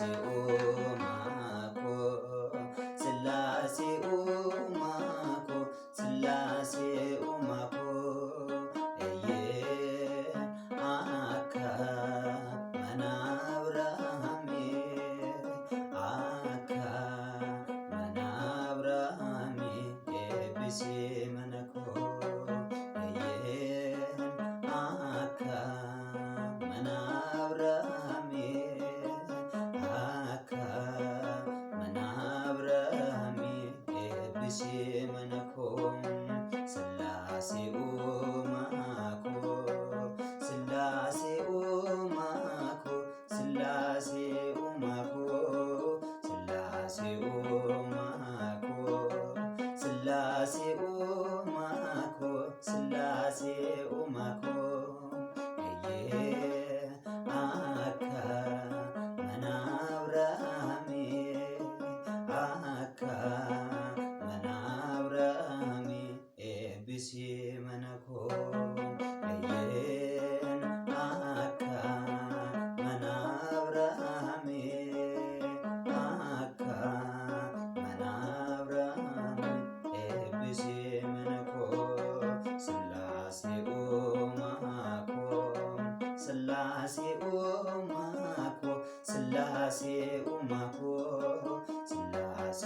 ኡማኮ ስላሴ ኡማኮ ስላሴ ኡማኮ እየ አካ መናብራሜ አካ መናብራሜ ኤብሲ መነኮ እየ አካ መናብራሜ አካ መናብራሜ ኤብሲ መነኮ ስላሴ ኡማኮ ስላሴ ኡማኮ ስላሴ ኡማኮ ስላሴ ኡማኮ ስላሴ ኡማኮ ስላሴ ኡማኮ እየ አካ መናብራሜ አካ መናብራሜ ኤብሲ መነኮ እየን አካ መናብራሜ አካ መናብራሜ ኤብሲ መነኮ ስላሴ ኡማኮ ስላሴ ኡማኮ ስላሴ ኡማኮ ስላሴ